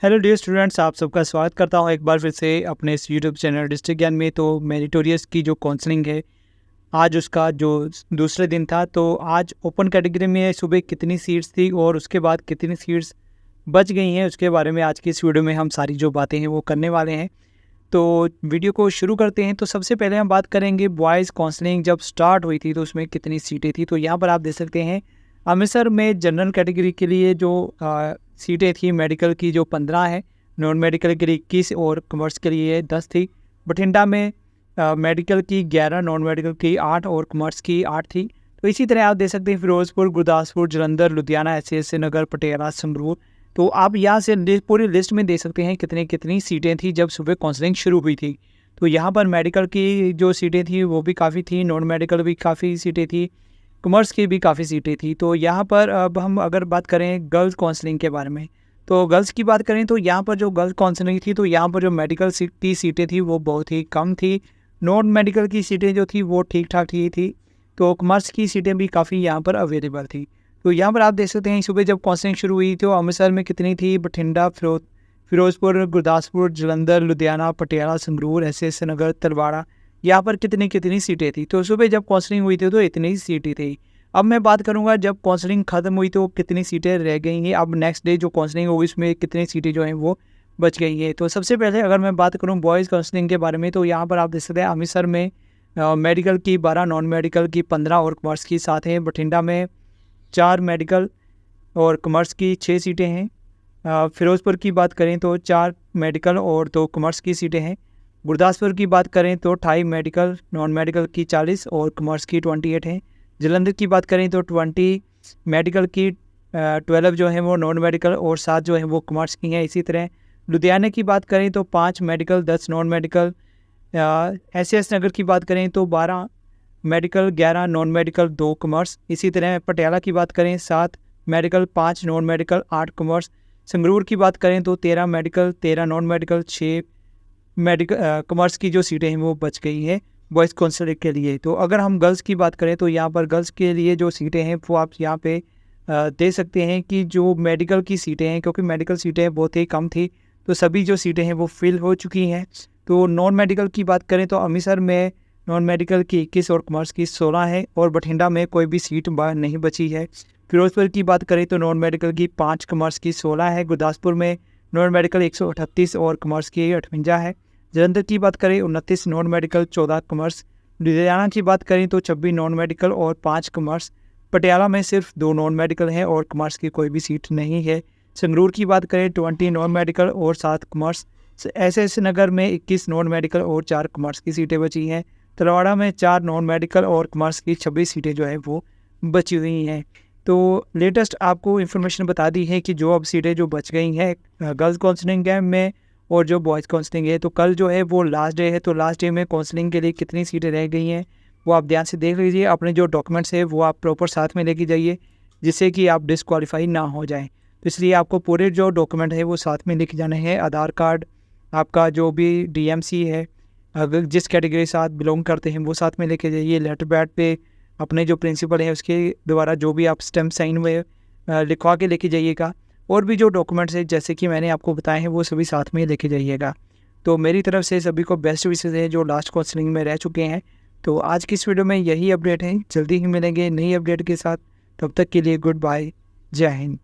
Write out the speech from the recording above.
Hello dear students, आप सबका स्वागत करता हूं एक बार फिर से अपने इस यूट्यूब चैनल डिस्ट्रिक्ट ज्ञान में। तो मेरिटोरियस की जो काउंसलिंग है, आज उसका जो दूसरे दिन था। तो आज ओपन कैटेगरी में सुबह कितनी सीट्स थी और उसके बाद कितनी सीट्स बच गई हैं, उसके बारे में आज की इस वीडियो में हम सारी जो बातें हैं वो करने वाले हैं। तो वीडियो को शुरू करते हैं। तो सबसे पहले हम बात करेंगे बॉयज़ काउंसलिंग जब स्टार्ट हुई थी तो उसमें कितनी सीटें थी। तो यहाँ पर आप देख सकते हैं, अमृतसर में जनरल कैटेगरी के लिए जो सीटें थी मेडिकल की जो 15 है, नॉन मेडिकल के लिए 21 और कॉमर्स के लिए 10 थी। बठिंडा में मेडिकल की 11, नॉन मेडिकल की 8 और कॉमर्स की 8 थी। तो इसी तरह आप देख सकते हैं फिरोजपुर, गुरदासपुर, जलंधर, लुधियाना, एस नगर, पटियाला, संगरूर। तो आप यहाँ से पूरी लिस्ट में देख सकते हैं कितनी कितनी सीटें थी जब सुबह काउंसलिंग शुरू हुई थी। तो यहाँ पर मेडिकल की जो सीटें थी वो भी काफ़ी थी, नॉन मेडिकल भी काफ़ी सीटें थी, कॉमर्स की भी काफ़ी सीटें थी। तो यहाँ पर अब हम अगर बात करें गर्ल्स काउंसलिंग के बारे में, तो गर्ल्स की बात करें तो यहाँ पर जो गर्ल्स काउंसलिंग थी तो यहाँ पर जो मेडिकल की सीटें थी वो बहुत ही कम थी। नॉन मेडिकल की सीटें जो थी वो ठीक ठाक ही थी। तो कॉमर्स की सीटें भी काफ़ी यहाँ पर अवेलेबल थी। तो यहाँ पर आप देख सकते हैं सुबह जब काउंसलिंग शुरू हुई तो अमृतसर में कितनी थी, बठिंडा, फिरोजपुर, गुरदासपुर, जलंधर, लुधियाना, पटियाला, संगरूर, एस नगर, तलवाड़ा, यहाँ पर कितनी कितनी सीटें थी। तो सुबह जब काउंसलिंग हुई थी तो इतनी ही सीटें थी। अब मैं बात करूंगा जब काउंसलिंग ख़त्म हुई तो कितनी सीटें रह गई हैं। अब नेक्स्ट डे जो काउंसलिंग होगी उसमें कितनी सीटें जो हैं वो बच गई हैं। तो सबसे पहले अगर मैं बात करूं बॉयज़ काउंसलिंग के बारे में, तो यहाँ पर आप देख सकते हैं अमृतसर में मेडिकल की 12, नॉन मेडिकल की 15 और कॉमर्स की 7 हैं। बठिंडा में 4 मेडिकल और कॉमर्स की 6 सीटें हैं। फिरोजपुर की बात करें तो 4 मेडिकल और 2 कॉमर्स की सीटें हैं। गुरदासपुर की बात करें तो 28 मेडिकल, नॉन मेडिकल की 40 और कॉमर्स की 28 हैं। जलंधर की बात करें तो 20 मेडिकल की 12 जो है वो नॉन मेडिकल और 7 जो है वो कॉमर्स की हैं। इसी तरह लुधियाना की बात करें तो 5 मेडिकल, 10 नॉन मेडिकल। एस नगर की बात करें तो 12 मेडिकल, 11 नॉन मेडिकल, 2 कॉमर्स। इसी तरह पटियाला की बात करें 7 medical, 5 non medical, 8 commerce. Sangrur की बात करें तो 13 medical, 13 non medical, 6 medical commerce की जो सीटें हैं वो बच गई हैं बॉयज़ काउंसलिंग के लिए। तो अगर हम गर्ल्स की बात करें तो यहाँ पर गर्ल्स के लिए जो सीटें हैं वो आप यहाँ पे देख सकते हैं कि जो मेडिकल की सीटें हैं, क्योंकि मेडिकल सीटें बहुत ही कम थी तो सभी जो सीटें हैं वो फिल हो चुकी हैं। तो नॉन मेडिकल की बात करें तो अमृतसर में नॉन मेडिकल की 21 और कॉमर्स की 16 है और बठिंडा में कोई भी सीट नहीं बची है। फिरोजपुर की बात करें तो नॉन मेडिकल की 5, कॉमर्स की 16 है। गुरदासपुर में नॉन मेडिकल 138 और कॉमर्स की 58 है। जलंधर की बात करें 29 नॉन मेडिकल, 14 कॉमर्स। लुधियाना की बात करें तो 26 नॉन मेडिकल और 5 कॉमर्स। पटियाला में सिर्फ 2 नॉन मेडिकल हैं और कॉमर्स की कोई भी सीट नहीं है। संगरूर की बात करें 20 नॉन मेडिकल और 7 कॉमर्स। एस नगर में 21 नॉन मेडिकल और 4 कॉमर्स की सीटें बची हैं। तलवाड़ा में 4 नॉन मेडिकल और कॉमर्स की 26 सीटें जो है वो बची हुई हैं। तो लेटेस्ट आपको इन्फॉर्मेशन बता दी है कि जो अब सीटें जो बच गई हैं गर्ल्स काउंसलिंग में और जो बॉयज़ काउंसलिंग है, तो कल जो है वो लास्ट डे है। तो लास्ट डे में काउंसलिंग के लिए कितनी सीटें रह गई हैं वो आप ध्यान से देख लीजिए। अपने जो डॉक्यूमेंट्स है वो आप प्रॉपर साथ में लेके जाइए जिससे कि आप डिस्क्वालीफाई ना हो जाएं। तो इसलिए आपको पूरे जो डॉक्यूमेंट है वो साथ में लेके जाने हैं। आधार कार्ड, आपका जो भी डीएमसी है, अगर जिस कैटेगरी के साथ बिलोंग करते हैं वो साथ में लेके जाइए। लेटर पैड पे अपने जो प्रिंसिपल है उसके द्वारा जो भी आप स्टैम्प साइन हुए लिखवा के लेके जाइएगा। और भी जो डॉक्यूमेंट्स हैं जैसे कि मैंने आपको बताए हैं वो सभी साथ में लेके जाइएगा। तो मेरी तरफ से सभी को बेस्ट विशेस है जो लास्ट काउंसलिंग में रह चुके हैं। तो आज की इस वीडियो में यही अपडेट है, जल्दी ही मिलेंगे नई अपडेट के साथ। तब तक के लिए गुड बाय, जय हिंद।